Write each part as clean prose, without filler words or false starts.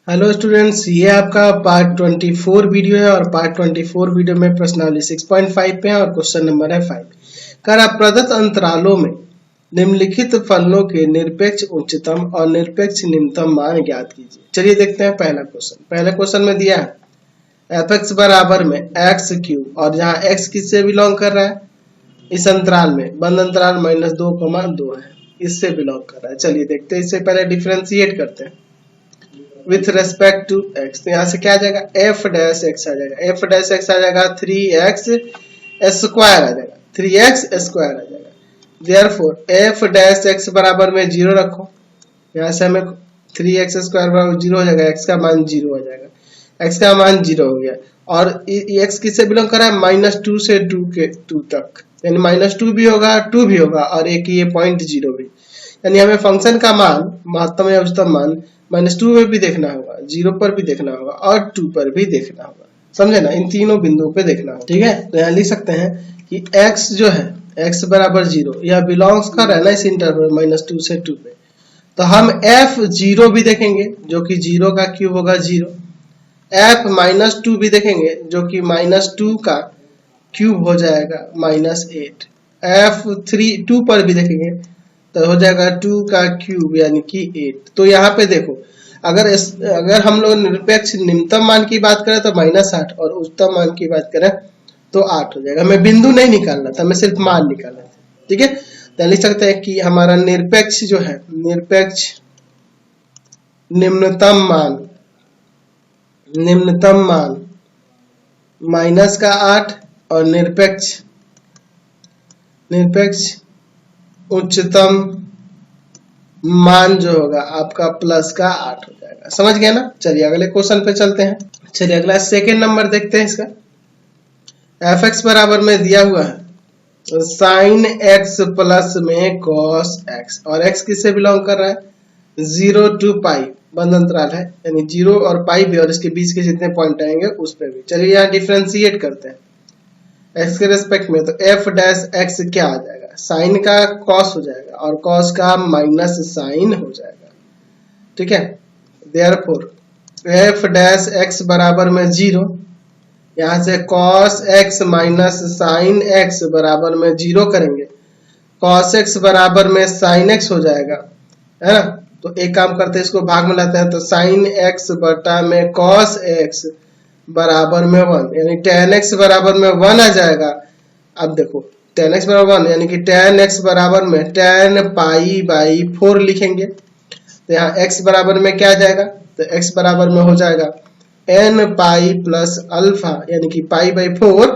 Hello students, ये आपका part 24 video है और पार्ट 24 वीडियो में प्रश्नावली 6.5 पे है और क्वेश्चन नंबर है 5। कर आप प्रदत्त अंतरालों में निम्नलिखित फलनों के निरपेक्ष उच्चतम और निरपेक्ष निम्नतम मान ज्ञात कीजिए। चलिए देखते हैं पहला क्वेश्चन। पहले क्वेश्चन में दिया है एफ एक्स बराबर में एक्स क्यूब और जहाँ एक्स किससे बिलोंग कर रहा है, इस अंतराल में बंद अंतराल -2,2 है, इससे बिलोंग कर रहा है। चलिए देखते हैं, इससे पहले डिफ्रेंशिएट करते हैं विथ रेस्पेक्ट टू एक्स। तो यहाँ से क्या आ जाएगा, एफ डैश एक्स आ जाएगा, एफ डैश एक्स आ जाएगा 3x स्क्वायर आ जाएगा, 3x स्क्वायर आ जाएगा। देयरफॉर एफ डैश एक्स बराबर में 0 रखो, यहाँ से हमें 3x स्क्वायर बराबर 0 हो जाएगा, x का मान 0 हो जाएगा, x का मान 0 हो गया। और x किससे बिलोंग कर रहा है, -2 से 2 तक, यानी -2 भी होगा 2 भी होगा और एक ये .0 भी, यानी हमें फंक्शन का मान महत्तम या उच्चतम मान -2 में भी देखना होगा, 0 पर भी देखना होगा और 2 पर भी देखना होगा, समझे ना, इन तीनों बिंदुओं पे देखना होगा। ठीक है, तो यहाँ लिख सकते हैं कि x जो है x बराबर 0 यह बिलोंग्स कर रहा है ना इस इंटरवल -2 से 2 पे, तो हम f 0 भी देखेंगे जो कि 0 का क्यूब होगा 0, f -2 भी देखेंगे जो कि -2 का क्यूब हो जाएगा -8, f 2 पर भी देखेंगे तो हो जाएगा 2 का क्यूब यानी कि 8। तो यहाँ पे देखो, अगर हम लोग निरपेक्ष निम्नतम मान की बात करें तो -8 और उच्चतम मान की बात करें तो 8 हो जाएगा। हमें बिंदु नहीं निकालना था, हमें सिर्फ मान निकालना था। ठीक है, तो लिख सकते हैं कि हमारा निरपेक्ष जो है, निरपेक्ष निम्नतम मान -8 और निरपेक्ष उच्चतम मान जो होगा आपका +8 हो जाएगा। समझ गया ना। चलिए अगले क्वेश्चन पे चलते हैं। चलिए अगला सेकेंड नंबर देखते हैं इसका। एफ एक्स बराबर में दिया हुआ है sin x प्लस में cos x और x किससे बिलोंग कर रहा है, 0 to पाई, बंद अंतराल है, यानी 0 और पाई भी और इसके बीच के जितने पॉइंट आएंगे उस पर भी। चलिए यहाँ डिफ्रेंशिएट करते हैं x के रेस्पेक्ट में, तो f डैश x क्या आ जाएगा, साइन का cos हो जाएगा और cos का माइनस साइन हो जाएगा। ठीक है, देयरफॉर f डैश x बराबर में 0, यहाँ से cos x minus sine x बराबर में 0 करेंगे, cos x बराबर में sin x हो जाएगा, है ना। तो एक काम करते हैं, इसको भाग में लाते हैं, तो sin x बटा में cos x बराबर में 1, यानी tan x बराबर में 1 आ जाएगा। अब देखो tan x बराबर 1 यानी कि tan x बराबर में tan π/4 लिखेंगे, तो यहाँ x बराबर में क्या आ जाएगा, तो x बराबर में हो जाएगा n पाई प्लस अल्फा, यानी कि π/4,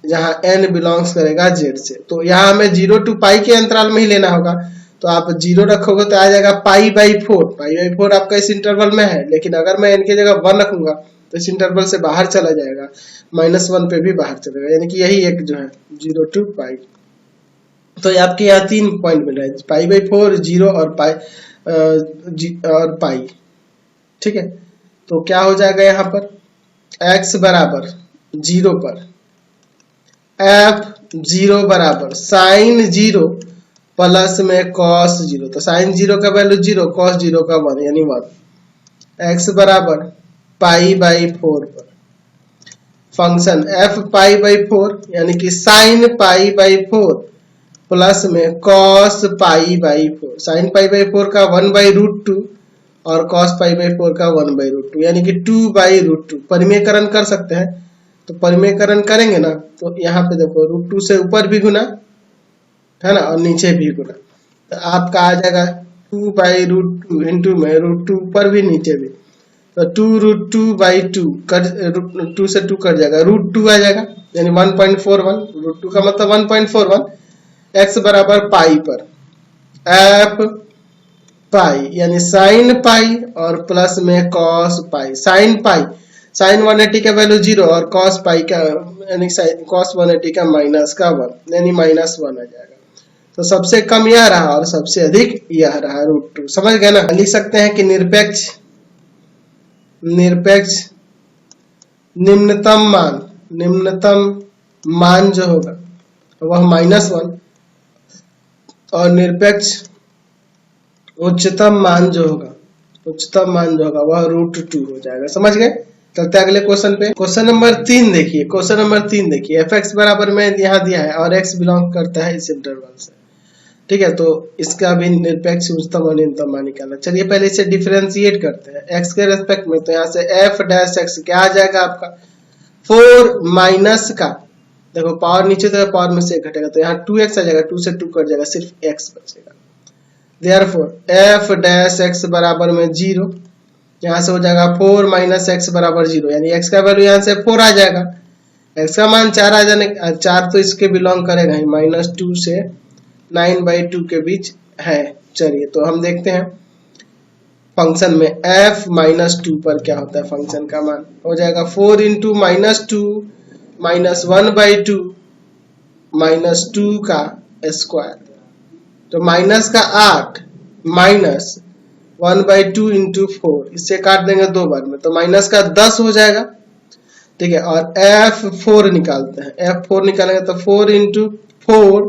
जहाँ n बिलोंग्स करेगा z से। तो यहाँ हमें 0 to पाई के अंतराल में ही लेना होगा, तो आप 0 रखोगे तो आ जाएगा π/4, π/4 आपका इस इंटरवल में है, लेकिन अगर मैं n की जगह 1 रखूंगा तो इस इंटरवल से बाहर चला जाएगा, -1 पे भी बाहर चलेगा, यानी कि यही एक जो है 0 to पाई। तो आपके यहाँ 3 पॉइंट मिल रहा है, π/4, 0 और पाई। ठीक है, तो क्या हो जाएगा यहाँ पर, x बराबर 0 पर f 0 बराबर साइन 0 प्लस में cos 0, तो साइन 0 का वैल्यू 0, cos 0 का 1 यानी 1, x बराबर π/4 पर फंक्शन f π/4 यानी कि साइन π/4 प्लस में cos π/4, साइन π/4 का 1/√2 और cos π/4 का 1/√2, यानी कि 2/√2। परिमेयकरण कर सकते हैं, तो परिमेयकरण करेंगे ना, तो यहाँ पे देखो √2 से ऊपर भी गुना है ना और नीचे भी गुना, तो आपका आ जाएगा 2/√2 इंटू में √2 ऊपर भी नीचे भी, तो 2√2/2 2 से 2 कट जाएगा, √2 आ जाएगा, यानी 1.41, √2 का मतलब 1.41, x बराबर पाई पर f पाई यानी साइन पाई और प्लस में cos पाई, साइन पाई, साइन 180 का वैल्यू 0 और cos पाई का यानी cos 180 का -1 यानी -1 आ जाएगा। तो सबसे कम यह रहा और सबसे अधिक यह रहा, √2। समझ गए ना। लिख सकते हैं कि निरपेक्ष निम्नतम मान जो होगा वह -1 और निरपेक्ष उच्चतम मान जो होगा उच्चतम मान जो होगा वह √2 हो जाएगा। समझ गए? चलते अगले क्वेश्चन पे। क्वेश्चन नंबर 3 देखिए, क्वेश्चन नंबर 3 देखिए, fx बराबर में यहाँ दिया है और x बिलोंग करता है इस इंटरवल से। ठीक है, तो इसका भी निरपेक्ष उच्चतम और न्यूनतम मान निकालना। चलिए पहले इसे डिफरेंशिएट करते हैं x के रेस्पेक्ट में। तो यहाँ से f डैश x क्या आ जाएगा आपका 4 माइनस का, देखो पावर नीचे तो पावर में से घटेगा तो यहाँ 2x आ जाएगा, 2 से 2 कट जाएगा, सिर्फ x बचेगा। देयरफॉर f डैश x बराबर में 0, यहाँ से हो जाएगा 4 माइनस x बराबर 0, यानी x का वैल्यू यहाँ से 4 आ जाएगा, x का मान 4 आ जाने 4 तो इसके बिलोंग करेगा ही, -2 से 9/2 के बीच है। चलिए तो हम देखते हैं फंक्शन में f -2 पर क्या होता है। फंक्शन का मान हो जाएगा 4 इंटू -2 -1/2 -2 का स्क्वायर, तो माइनस का 8 माइनस 1/2 इंटू 4, इससे काट देंगे 2 बार में तो माइनस का 10 हो जाएगा। ठीक है, और f4 निकालते हैं, f4 निकालेंगे तो 4 इंटू 4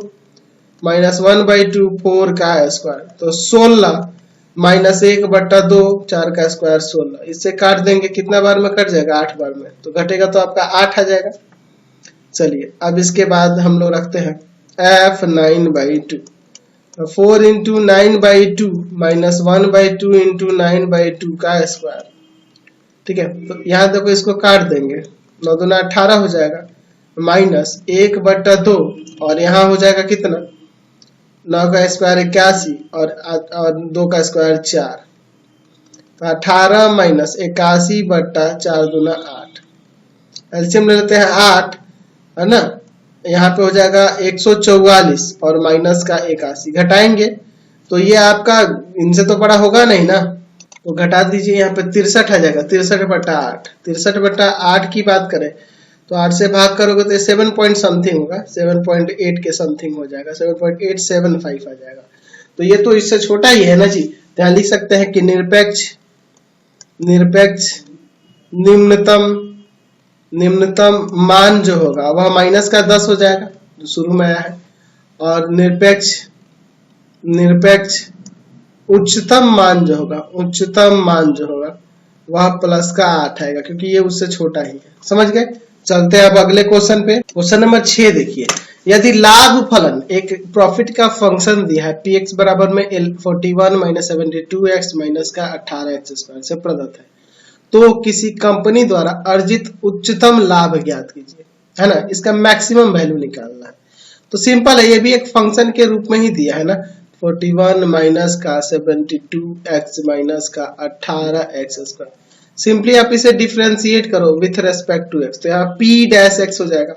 -1/2 4 का स्क्वायर, तो 16 माइनस 1/2 4 का स्क्वायर 16, इससे काट देंगे कितना बार में कट जाएगा 8 बार में, तो घटेगा तो आपका 8 आ जाएगा। चलिए अब इसके बाद हम लोग रखते हैं f 9/2, 4 इंटू 9/2 -1/2 इंटू 9/2 का स्क्वायर। ठीक है, तो यहाँ देखो इसको काट देंगे, 9 दूना 18 हो जाएगा, माइनस 1/2 और यहाँ हो जाएगा कितना 9 का स्क्वायर 81 और 2 का स्क्वायर 4, तो 18 माइनस 81/4 दूना 8, एलसीएम ले लेते हैं 8 है ना, यहाँ पे हो जाएगा 144 और माइनस का 81 घटाएंगे तो ये आपका इनसे तो बड़ा होगा नहीं ना, तो घटा दीजिए, यहाँ पे 63 आ जाएगा, 63/8। 63/8 की बात करें तो 8 से भाग करोगे तो 7 पॉइंट समथिंग होगा, 7.8 के समथिंग हो जाएगा, 7.875 आ जाएगा। तो ये तो इससे छोटा ही है ना जी। यहाँ लिख सकते हैं कि निरपेक्ष निम्नतम मान जो होगा वह माइनस का 10 हो जाएगा जो शुरू में आया है, और निरपेक्ष उच्चतम मान जो होगा वह प्लस का 8 आएगा, क्योंकि ये उससे छोटा ही है। समझ गए? चलते हैं अब अगले क्वेश्चन पे। क्वेश्चन नंबर 6 देखिए, यदि लाभ फलन एक प्रॉफिट का फंक्शन दिया है px बराबर में 41 - 72x माइनस का 18x स्क्वायर से प्रदत्त है, तो किसी कंपनी द्वारा अर्जित उच्चतम लाभ ज्ञात कीजिए, है ना। इसका मैक्सिमम वैल्यू निकालना है। तो सिंपल है, ये भी एक फंक्शन के रूप में ही दिया है ना, 41 माइनस का 72x माइनस का 18x स्क्वायर। सिंपली आप इसे डिफरेंशिएट करो विथ रेस्पेक्ट टू x, तो यहाँ p डैश x हो जाएगा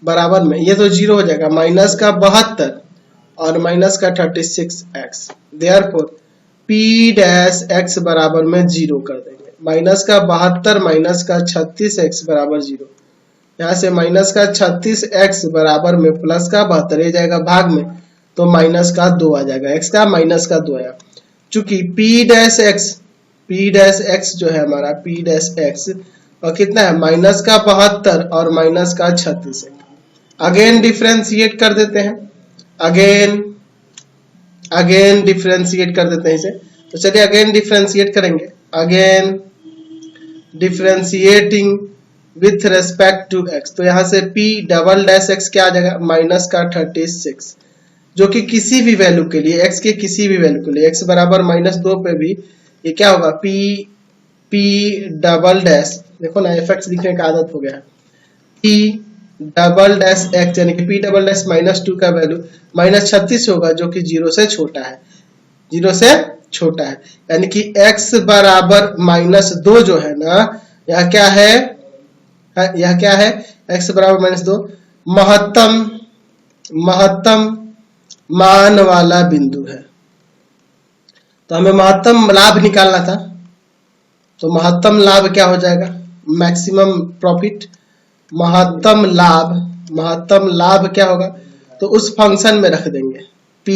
बराबर में, ये तो 0 हो जाएगा, माइनस का 72 और माइनस का 36x, therefore p dash x बराबर में 0 कर देंगे। माइनस का 72 माइनस का 36x बराबर 0, यहाँ से माइनस का 36x बराबर में प्लस का 72 ये जाएगा भाग में, तो माइनस का 2 आ जाएगा, x का माइनस का 2 आया। चूंकि p डैश x जो है हमारा p डैश x और कितना है माइनस का 72 और माइनस का 36 है। अगेन डिफरेंशिएट कर देते हैं, अगेन डिफरेंशिएट कर देते हैं इसे। तो चलिए अगेन डिफरेंशिएट करेंगे, again differentiating with respect to x, तो यहाँ से p डबल डैश x क्या आ जाएगा माइनस का 36, जो कि किसी भी वैल्यू के लिए x के किसी भी वैल्यू के लिए x बराबर -2 पे भी ये क्या होगा p डबल डैश, देखो ना fx लिखने का आदत हो गया है, p डबल डैश x यानी कि p डबल डैश -2 का वैल्यू -36 होगा, जो कि 0 से छोटा है, 0 से छोटा है, यानी कि x बराबर -2 जो है ना, यह क्या है, यह क्या है, x बराबर -2 महत्तम मान वाला बिंदु है। तो हमें महत्तम लाभ निकालना था, तो महत्तम लाभ क्या हो जाएगा, मैक्सिमम प्रॉफिट, महत्तम लाभ क्या होगा, तो उस फंक्शन में रख देंगे p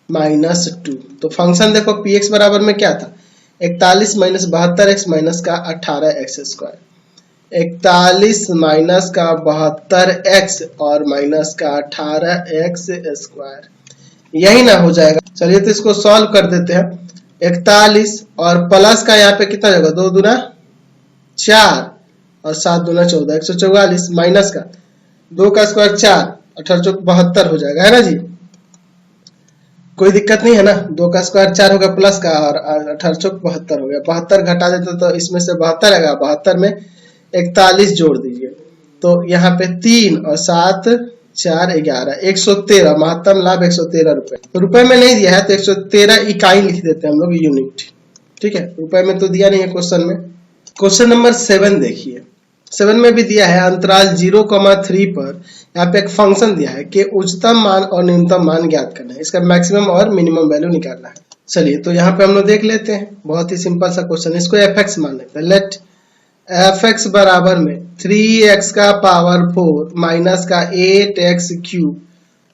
-2। तो फंक्शन देखो px बराबर में क्या था 41 माइनस 72x माइनस का 18x स्क्वायर, 41 माइनस का 72x और माइनस का 18x स्क्वायर, यही ना हो जाएगा। चलिए तो इसको सॉल्व कर देते हैं। 41 और प्लस का यहाँ पे कितना होगा 2 दूना 4 और 7 दूना 14 144 माइनस का 2 का स्क्वायर 4 18 चौक 72 हो जाएगा है ना जी। कोई दिक्कत नहीं है ना, 2 का स्क्वायर 4 होगा प्लस का और 18 चौक 72 हो गया। 72 घटा देते तो इसमें से 72 आएगा, 72 में 41 जोड़ दीजिए तो यहाँ पे 3 और 7 4 11 113 महत्तम लाभ 113 रुपए। तो रुपए में नहीं दिया है तो 113 इकाई लिख देते हैं हम लोग यूनिट, ठीक है। रुपए में तो दिया नहीं है क्वेश्चन में। क्वेश्चन नंबर 7 देखिए, 7 में भी दिया है अंतराल 0,3 पर यहाँ पे एक फंक्शन दिया है कि उच्चतम मान और न्यूनतम मान ज्ञात करना है, इसका मैक्सिमम और मिनिमम वैल्यू निकालना है। चलिए तो यहाँ पे हम लोग देख लेते हैं, बहुत ही सिंपल सा क्वेश्चन। इसको fx मान लेते हैं। लेट fx बराबर में 3x का पावर 4 माइनस का 8x क्यूब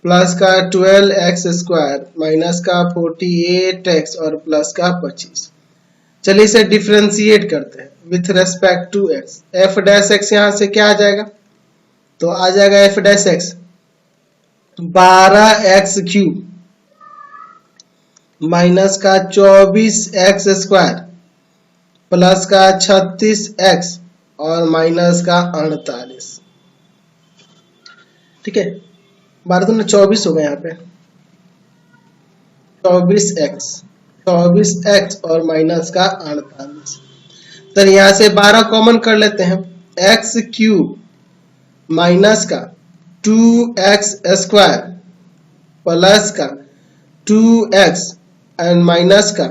प्लस का 12x स्क्वायर माइनस का 48x और प्लस का 25। चलिए इसे डिफरेंशिएट करते हैं with respect to x। f dash x यहाँ से क्या आ जाएगा, तो आ जाएगा f dash x 12x cube minus का 24x स्क्वायर प्लस का 36x और माइनस का 48, ठीक है। 12 दूनी 24 हो गया यहाँ पे 24x और माइनस का 48। तो यहाँ से 12 कॉमन कर लेते हैं, x क्यूब माइनस का 2x स्क्वायर प्लस का 2x एंड माइनस का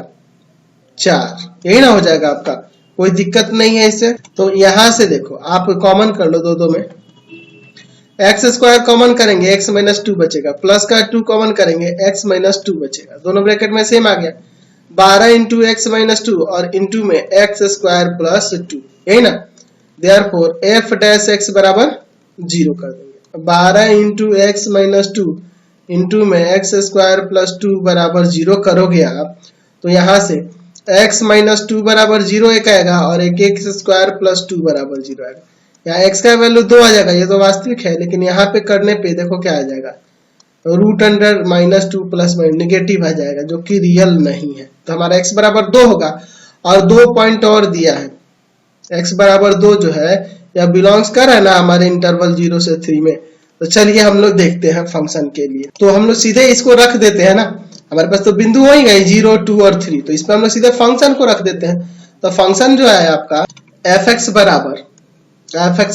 4, यही ना हो जाएगा आपका, कोई दिक्कत नहीं है इससे। तो यहां से देखो आप कॉमन कर लो, दो में एक्स स्क्वायर कॉमन करेंगे x माइनस 2 बचेगा, प्लस का 2 कॉमन करेंगे x माइनस 2 बचेगा, दोनों ब्रैकेट में सेम आ गया। 12 इंटू एक्स माइनस 2 और इंटू में एक्स स्क्वायर प्लस 2, यही ना। देयरफॉर f डैश x बराबर 0 कर देंगे। 12 इंटू एक्स माइनस 2 इंटू में एक्स स्क्वायर प्लस 2 बराबर 0 करोगे आप, तो यहाँ से x माइनस 2 बराबर 0 एक आएगा और एक एक्स स्क्वायर प्लस 2 बराबर 0 आएगा। यहाँ x का वैल्यू 2 आ जाएगा, ये तो वास्तविक है, लेकिन यहाँ पे करने पे देखो क्या आ जाएगा, root under minus 2 plus negative आ जाएगा जो कि रियल नहीं है। तो हमारा x बराबर 2 होगा और 2 पॉइंट और दिया है, x बराबर 2 जो है यह बिलोंग्स कर है ना हमारे इंटरवल 0 से 3 में। तो चलिए हम लोग देखते हैं फंक्शन के लिए, तो हम लोग सीधे इसको रख देते हैं ना, हमारे पास तो बिंदु हो ही गए 0, 2 और 3, तो इसमें हम लोग सीधे फंक्शन को रख देते हैं। तो फंक्शन जो है आपका fx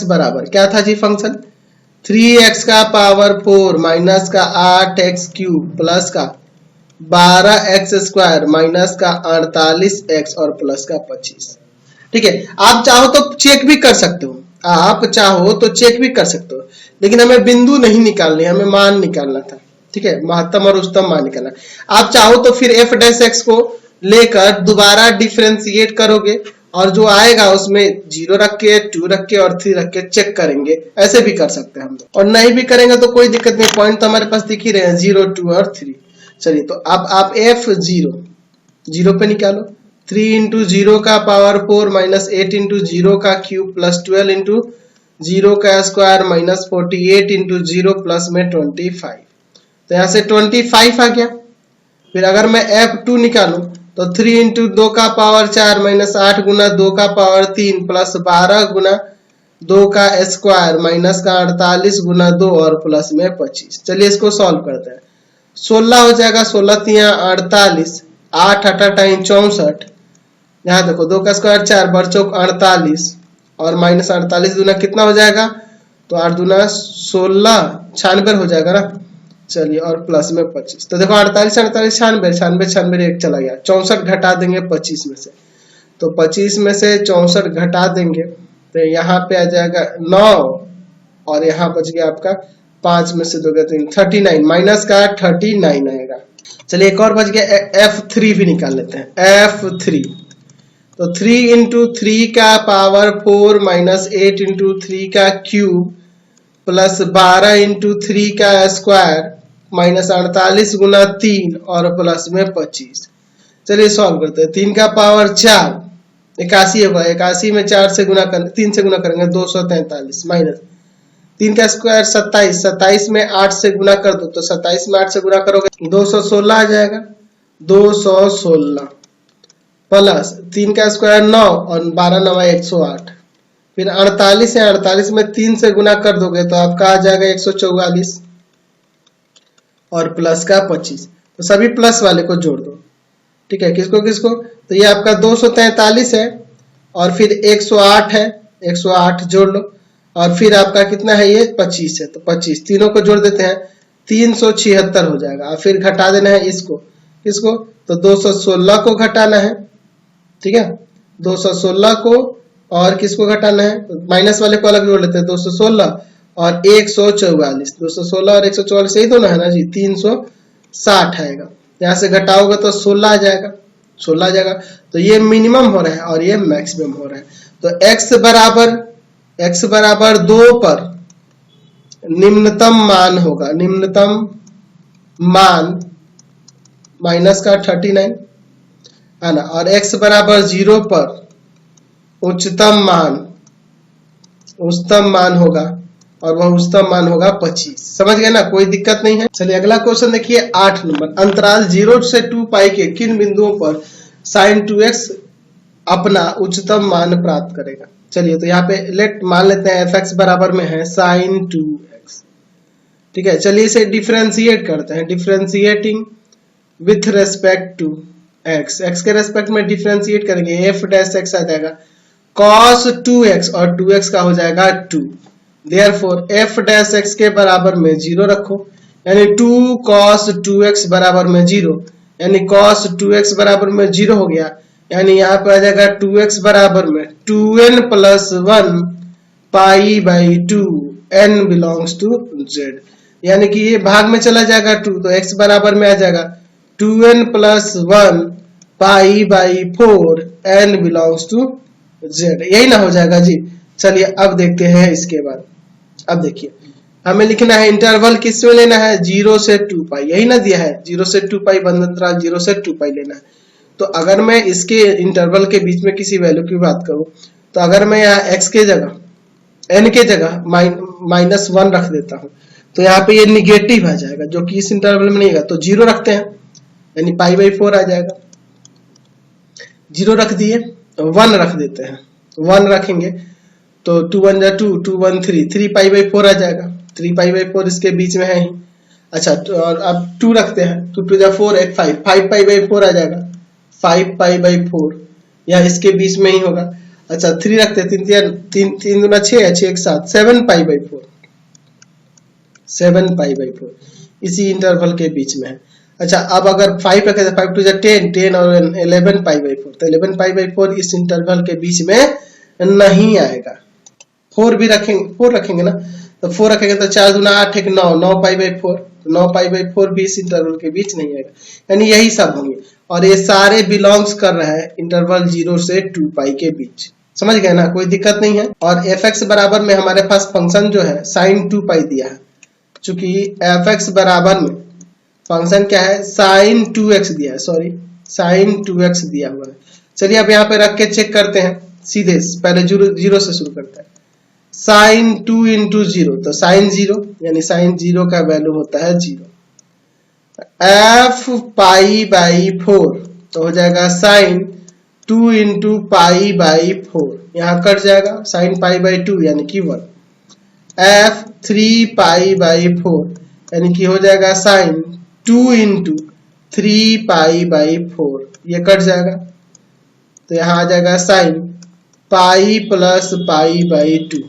बराबर क्या था जी फंक्शन, 3x का पावर 4 माइनस का 8x क्यूब प्लस का 12x स्क्वायर माइनस का 48x और प्लस का 25, ठीक है। आप चाहो तो चेक भी कर सकते हो, आप चाहो तो चेक भी कर सकते हो, लेकिन हमें बिंदु नहीं निकालनी, हमें मान निकालना था, ठीक है, महत्तम और उच्चतम मान निकालना। आप चाहो तो फिर f डैश x को लेकर दोबारा डिफरेंशिएट करोगे और जो आएगा उसमें 0 रख के 2 रख के और 3 रख के चेक करेंगे, ऐसे भी कर सकते हैं हम लोग। और नहीं भी करेंगे तो कोई दिक्कत नहीं, पॉइंट तो हमारे पास दिख ही रहे हैं 0, 2 और 3। चलिए तो अब आप f 0 पे निकालो, 3 इंटू 0 का पावर 4 माइनस 8 इंटू 0 का क्यूब प्लस 12 इंटू 0 का स्क्वायर माइनस 48 इंटू 0 प्लस में 25। तो यहाँ से 25 आ गया। फिर अगर मैं f2 निकालूं तो 3 इंटू 2 का पावर 4 माइनस 8 गुना 2 का पावर 3 प्लस 12 गुना 2 का स्क्वायर माइनस का 48 गुना 2 और प्लस में 25। चलिए इसको सॉल्व करते हैं, 16 हो जाएगा, 16 तिया 48, 8 8 64, यहाँ देखो 2 का स्क्वायर 4 बर चौक 48 और माइनस 48 दूना कितना हो जाएगा, तो 8 दूना 16 96 हो जाएगा ना। चलिए और प्लस में 25, तो देखो 48 48 96 96 एक चला गया, 64 घटा देंगे 25 में से, तो 25 में से 64 घटा देंगे तो यहाँ पे आ जाएगा 9 और यहाँ बच गया आपका 5 में से 2 गया 3, 39 माइनस का 39 आएगा। चलिए एक और बच गया, f3 भी निकाल लेते हैं, f3 तो 3 इंटू 3 का पावर 4 माइनस 8 इंटू 3 का क्यूब प्लस 12 इंटू 3 का स्क्वायर माइनस 48 गुना 3 और प्लस में 25। चलिए सॉल्व करते हैं, 3 का पावर 4 81 होगा, 81 में 4 से गुना कर 3 से गुना करेंगे 243 माइनस 3 का स्क्वायर 27, 27 में 8 से गुना कर दो तो 27 में 8 से गुना करोगे 216 आ जाएगा, 216 प्लस 3 का स्क्वायर 9 और 12 9 108, फिर 48 है, 48 में 3 से गुना कर दोगे तो आपका आ जाएगा 144 और प्लस का 25। तो सभी प्लस वाले को जोड़ दो, ठीक है। किसको किसको, तो ये आपका 243 है और फिर 108 है, 108 जोड़ लो और फिर आपका कितना है, ये 25 है, तो 25 तीनों को जोड़ देते हैं 376 हो जाएगा। और फिर घटा देना है इसको, किसको, तो 216 को घटाना है, ठीक है। 216 को और किसको घटाना है, तो माइनस वाले को अलग जोड़ लेते हैं, 216 और 144, 216 और 144 यही दोनों है ना जी, 360 आएगा। यहाँ से घटाओगे तो 16 आ जाएगा, 16 आ जाएगा। तो ये मिनिमम हो रहा है और ये मैक्सिमम हो रहा है। तो x बराबर 2 पर निम्नतम मान होगा, निम्नतम मान माइनस का 39 है ना, और x बराबर 0 पर उच्चतम मान होगा और वह उच्चतम मान होगा 25। समझ गए ना, कोई दिक्कत नहीं है। चलिए अगला क्वेश्चन देखिए 8 नंबर, अंतराल 0 से 2 पाई के किन बिंदुओं पर sin 2x अपना उच्चतम मान प्राप्त करेगा। चलिए तो यहाँ पे मान लेते हैं fx बराबर में है sin 2x, ठीक है। चलिए इसे डिफरेंशिएट करते हैं, differentiating with respect to x के रेस्पेक्ट में डिफरेंशिएट करेंगे, f डैश x आ जाएगा cos 2x और 2x का हो जाएगा 2। देयरफॉर f डैश x के बराबर में 0 रखो, यानी 2 cos 2x बराबर में 0, यानी cos 2x बराबर में 0 हो गया, यानी यहाँ पे आ जाएगा 2x बराबर में 2n plus 1 pi by 2 n belongs to z, यानी कि ये भाग में चला जाएगा 2, तो x बराबर में आ जाएगा 2n plus 1 pi by 4 n belongs to z, यही ना हो जाएगा जी। चलिए अब देखते हैं इसके बाद। अब देखिए हमें लिखना है इंटरवल किस में लेना है, 0 से 2 पाई, यही ना दिया है 0 से 2 पाई, बंद अंतराल 0 से 2 पाई लेना है। तो अगर मैं इसके इंटरवल के बीच में किसी वैल्यू की बात करूं, तो अगर मैं यहाँ x के जगह n के जगह -1 रख देता हूं, तो यहाँ पे ये निगेटिव आ जाएगा, जो कि इस इंटरवल में नहीं है। तो 0 रखते हैं, यानी पाई बाई 4 आ जाएगा। 0 रख दिए, 1 रख देते हैं, 1 रखेंगे तो 2 1 जा 2, 2 1 3, 3 पाई बाई 4 आ जाएगा, 3 पाई बाई 4 इसके बीच में है ही। अच्छा और अब 2 रखते हैं, 2 2 जा 4, 1 5, 5 पाई बाई 4 आ जाएगा, 5 पाई बाई 4 या इसके बीच में ही होगा। अच्छा 3 रखते हैं, 3 3 दूना 6 है, 6 1 7, 7 पाई बाई 4, 7 पाई बाई 4 इसी इंटरवल के बीच में है। अच्छा अब अगर 5 रखे तो 5 2 जा 10, 10 और 11 पाई बाई 4, तो 11 पाई बाई 4 इस इंटरवल के बीच में नहीं आएगा। 4 भी रखेंगे, 4 रखेंगे ना, तो 4 रखेंगे तो 4 दूना 8 1 9, 9 पाई बाई 4, 9 पाई बाई 4 भी इस इंटरवल के बीच नहीं आएगा, यानी यही सब होंगे। और ये सारे बिलोंग्स कर रहा है इंटरवल 0 से 2 पाई के बीच। समझ गए ना, कोई दिक्कत नहीं है। और fx बराबर में हमारे पास फंक्शन जो है sin 2 पाई दिया है, चूंकि fx बराबर में फंक्शन क्या है, sin 2x दिया है, सॉरी sin 2x दिया हुआ है। चलिए अब यहाँ पे रख के चेक करते हैं, सीधे पहले 0 से शुरू करते हैं। sin 2 इंटू 0, तो sin 0 यानी sin 0 का वैल्यू होता है 0। f पाई बाई 4 तो हो जाएगा sin 2 इंटू पाई बाई 4, यहाँ कट जाएगा sin पाई बाई 2 यानी कि 1। f 3 पाई बाई 4 यानी कि हो जाएगा sin 2 इंटू 3 पाई बाई 4, ये कट जाएगा, तो यहाँ आ जाएगा sin pi plus pi by 2,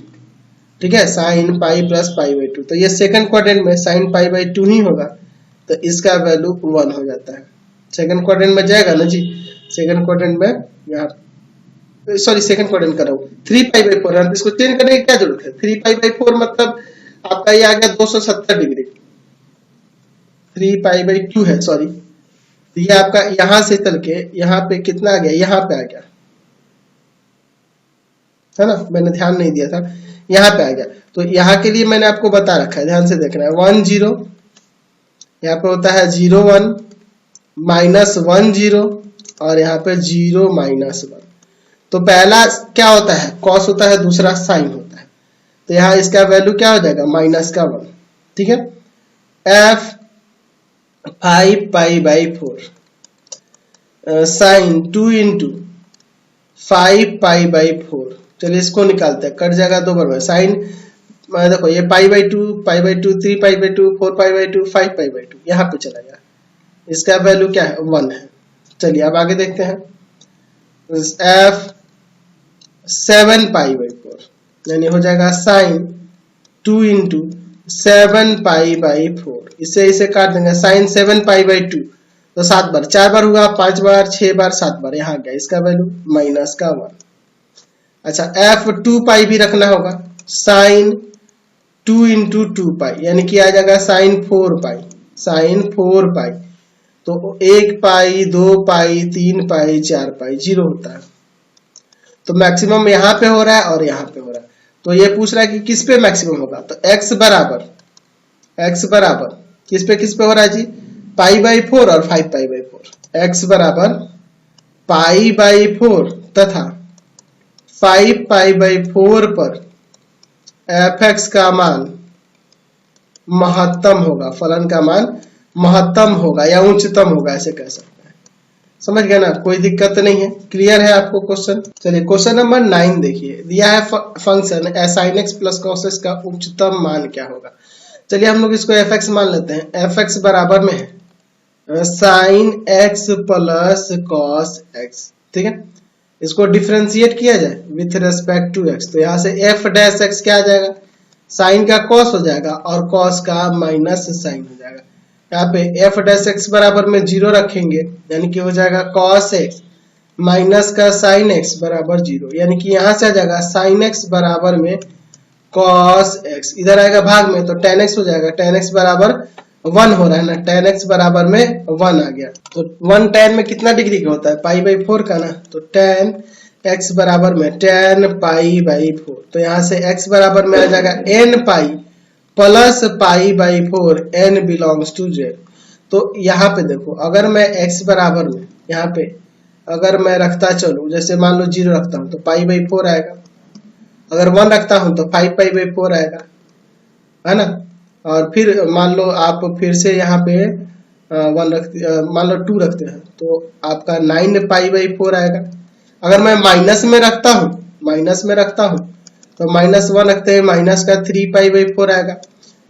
ठीक है, sin pi plus pi by 2। तो ये सेकंड क्वाड्रेंट में sin पाई बाई 2 ही होगा, तो इसका वैल्यू 1 हो जाता है। सेकंड क्वाड्रेंट में जाएगा ना जी, सेकंड क्वाड्रेंट में यहाँ, सॉरी सेकंड क्वाड्रेंट कर रहा हूँ, 3 पाई बाई 4, इसको चेंज करने की क्या जरूरत है। 3 पाई बाई 4 मतलब आपका ये आ गया 270 डिग्री, 3 पाई बाई 2 है, सॉरी, तो ये आपका यहां से चल के यहाँ पे कितना आ गया, यहाँ पे आ गया है ना, मैंने ध्यान नहीं दिया था, यहाँ पे आ गया। तो यहाँ के लिए मैंने आपको बता रखा है, ध्यान से देखना है। 1 0 यहाँ पे होता है 0 1 माइनस 1 0 और यहाँ पे 0 माइनस 1। तो पहला क्या होता है, कॉस होता है, दूसरा साइन होता है, तो यहाँ इसका वैल्यू क्या हो जाएगा, माइनस का 1, ठीक है। f 5 pi by 4, sine 2 into 5π/4। चलिए इसको निकालते हैं, कट जाएगा 2 बार में। साइन देखो ये π/2, π/2, 3π/2, 4π/2, 5π/2 यहाँ पे चला गया। इसका वैल्यू क्या है? 1 है। चलिए अब आगे देखते हैं। f 7π/4 यानी हो जाएगा साइन 2 इंटू 7π/4। इसे काट देंगे। साइन 7π/2 तो 7 बार, 4 बार होगा, 5 बार, 6 बार, 7 बार, यहाँ गया। इसका वैल्यू -1। अच्छा f 2π भी रखना होगा। साइन 2 इंटू 2π यानी कि आ जाएगा साइन 4π। साइन 4π तो 1π, 2π, 3π, 4π 0 होता है। तो मैक्सिमम यहाँ पे हो रहा है और यहाँ पे हो रहा है। तो ये पूछ रहा है कि किस पे मैक्सिमम होगा। तो x बराबर किस पे हो रहा है जी? π/4 और 5π/4। x बराबर π/4 तथा 5π/4 पर fx का मान महत्तम होगा। फलन का मान महत्तम होगा या उच्चतम होगा, ऐसे कह सकते हैं। समझ गए ना? कोई दिक्कत नहीं है। क्लियर है आपको क्वेश्चन? चलिए क्वेश्चन नंबर 9 देखिए। दिया है function sin x plus cos x का उच्चतम मान क्या होगा। चलिए हम लोग इसको fx मान लेते हैं। fx बराबर में है sin x plus cos x। ठीक है, इसको डिफरेंशिएट किया जाए विथ रेस्पेक्ट टू x। तो यहाँ से f डैश x क्या आ जाएगा? साइन का cos हो जाएगा और cos का माइनस साइन हो जाएगा। यहाँ पे f डैश x बराबर में 0 रखेंगे यानी कि हो जाएगा cos x माइनस का sin x बराबर 0। यानी कि यहाँ से आ जाएगा sin x बराबर में cos x, इधर आएगा भाग में तो tan x हो जाएगा। tan x बराबर 1 हो रहा है ना, tan x बराबर में 1 आ गया। तो 1 tan में कितना डिग्री का होता है? π/4 का ना। तो tan x बराबर में tan π/4। तो यहाँ से x बराबर में आ जाएगा n π plus π/4 n belongs to z। तो यहाँ पे देखो, अगर मैं x बराबर में यहाँ पे अगर मैं रखता चलूं, जैसे मान लो 0 रखता हूं तो π/4 आएगा। अगर 1 रखता हूं तो 5π/4 आएगा, है ना। और फिर मान लो आप फिर से यहाँ पे 1 रखते, मान लो 2 रखते हैं तो आपका 9π/4 आएगा। अगर मैं माइनस में रखता हूँ तो -1 रखते हैं माइनस का 3π/4 आएगा।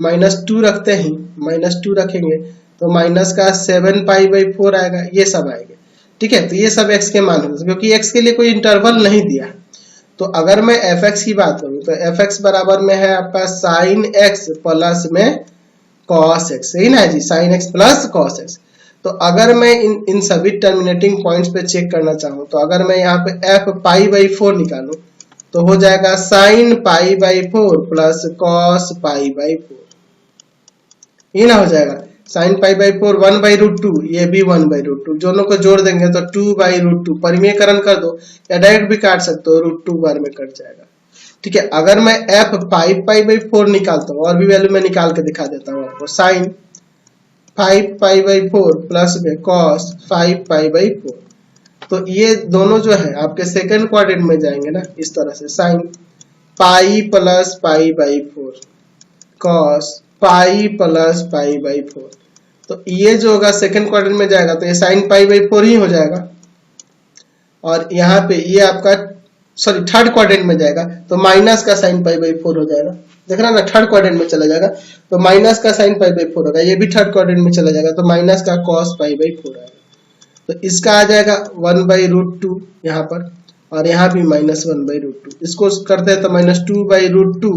-2 रखते हैं, -2 रखेंगे तो माइनस का 7π/4 आएगा। ये सब आएंगे। ठीक है, तो ये सब x के मान होंगे क्योंकि x के लिए कोई इंटरवल नहीं दिया। तो अगर मैं fx की बात करूं तो fx बराबर में है आपका sin x प्लस में cos x। सही ना जी, sin x plus cos x। तो अगर मैं इन सभी टर्मिनेटिंग पॉइंट्स पे चेक करना चाहूँ तो अगर मैं यहाँ पे f π/4 निकालूं तो हो जाएगा sin π/4 प्लस cos π/4। ये ना हो जाएगा sin π/4 1/√2, ये भी 1/√2, दोनों को जोड़ देंगे तो 2/√2। परिमेयकरण कर दो या डायरेक्ट भी काट सकते हो, √2 बार में कट जाएगा। ठीक है, अगर मैं f 5π/4 निकालता हूँ और भी वैल्यू मैं निकाल के दिखा देता हूँ आपको। sin 5π/4 प्लस में cos 5π/4। तो ये दोनों जो है आपके सेकंड क्वाड्रेंट में जाएंगे ना, इस तरह से sin π प्लस π/4 cos π प्लस π/4। तो ये जो होगा सेकंड क्वाड्रेंट में जाएगा तो ये sin π/4 ही हो जाएगा। और यहाँ पे ये आपका थर्ड क्वाड्रेंट में जाएगा तो माइनस का sin π/4 हो जाएगा। देख रहा ना, थर्ड क्वाड्रेंट में चला जाएगा तो माइनस का sin π/4 होगा। ये भी थर्ड क्वाड्रेंट में चला जाएगा तो माइनस का cos π/4 आएगा। तो इसका आ जाएगा 1/√2 यहाँ पर, और यहाँ भी -1/√2। इसको करते हैं तो -2/√2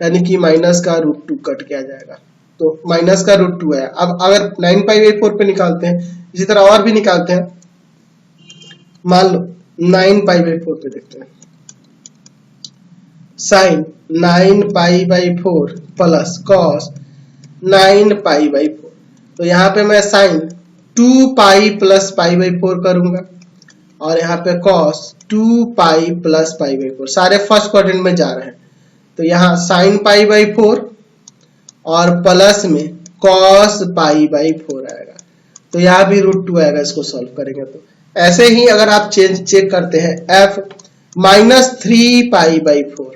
यानी कि माइनस का √2 कट के आ जाएगा। तो माइनस का √2 है। अब अगर 9π/4 पे निकालते हैं, इसी तरह और भी निकालते हैं। मान लो 9π/4 पे देखते हैं। sin 9π/4 plus cos 9π/4। तो यहाँ पे मैं sin 2π प्लस π/4 करूंगा और यहाँ पे cos 2π प्लस π/4। सारे फर्स्ट क्वाड्रेंट में जा रहे हैं तो यहाँ sin π/4 और प्लस में cos π/4 आएगा। तो यहाँ भी √2 आएगा। इसको सॉल्व करेंगे तो ऐसे ही अगर आप चेक करते हैं f -3π/4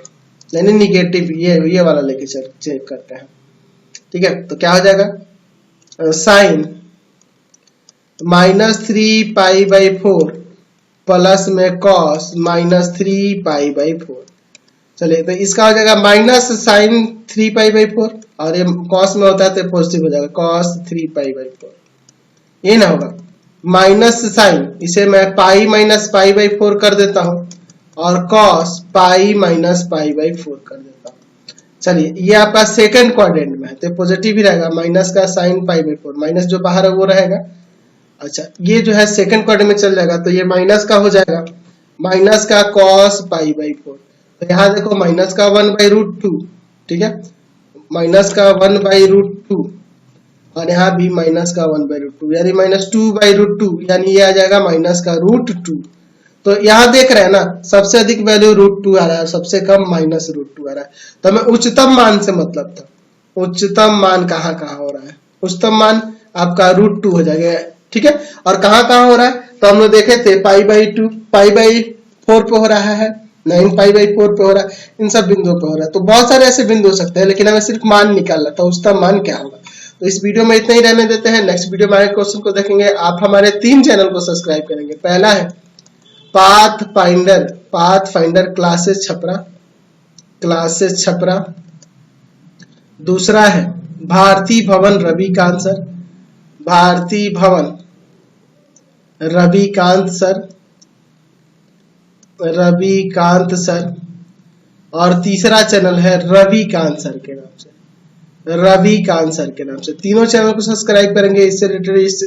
यानी निगेटिव, ये वाला लेके चेक करते हैं। ठीक है, तो क्या हो जाएगा sin -3π/4 प्लस में cos -3π/4। चलिए तो इसका हो जाएगा माइनस साइन 3π/4 और ये cos में होता है तो पॉजिटिव हो जाएगा cos 3π/4। ये ना होगा माइनस साइन, इसे मैं पाई माइनस π/4 कर देता हूं और cos पाई माइनस π/4 कर देता हूं। चलिए ये आपका सेकंड क्वाड्रेंट में है तो पॉजिटिव ही रहेगा, माइनस का साइन π/4, माइनस जो बाहर है वो रहेगा। अच्छा ये जो है सेकंड क्वाड्रेंट में चल जाएगा तो ये माइनस का हो जाएगा, माइनस का cos π/4। तो यहाँ देखो माइनस का 1/√2, ठीक है, माइनस का 1/√2 और यहाँ भी माइनस का 1/√2 यानी -2/√2 यानी ये आ जाएगा माइनस का √2। तो यहाँ देख रहे हैं ना सबसे अधिक वैल्यू √2 आ रहा है, सबसे कम -√2 आ रहा है। तो हमें उच्चतम मान से मतलब था, उच्चतम मान कहाँ कहाँ हो रहा है, उच्चतम मान आपका √2 हो जाएगा, ठीक है। और कहाँ कहाँ हो रहा है तो हम लोग देखे थे π/2 π/4 पे हो रहा है, 9π/4 पे हो रहा है, इन सब बिंदुओं पे हो रहा है। तो बहुत सारे ऐसे बिंदु हो सकते हैं लेकिन हमें सिर्फ मान निकालना था, उसका मान क्या होगा। तो इस वीडियो में इतना ही रहने देते हैं, नेक्स्ट वीडियो में आगे क्वेश्चन को देखेंगे। आप हमारे 3 चैनल को सब्सक्राइब करेंगे। पहला है पाथ फाइंडर क्लासेस छपरा। दूसरा है भारती भवन रविकांत सर। और तीसरा चैनल है रविकांत सर के नाम से। तीनों चैनल को सब्सक्राइब करेंगे। इससे रिलेटेड इस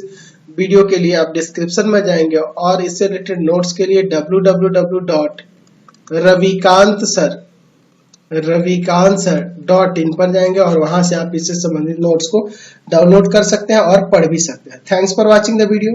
वीडियो के लिए आप डिस्क्रिप्शन में जाएंगे और इससे रिलेटेड नोट्स के लिए www.ravikantsir.in पर जाएंगे और वहां से आप इससे संबंधित नोट्स को डाउनलोड कर सकते हैं और पढ़ भी सकते हैं। Thanks for watching the video.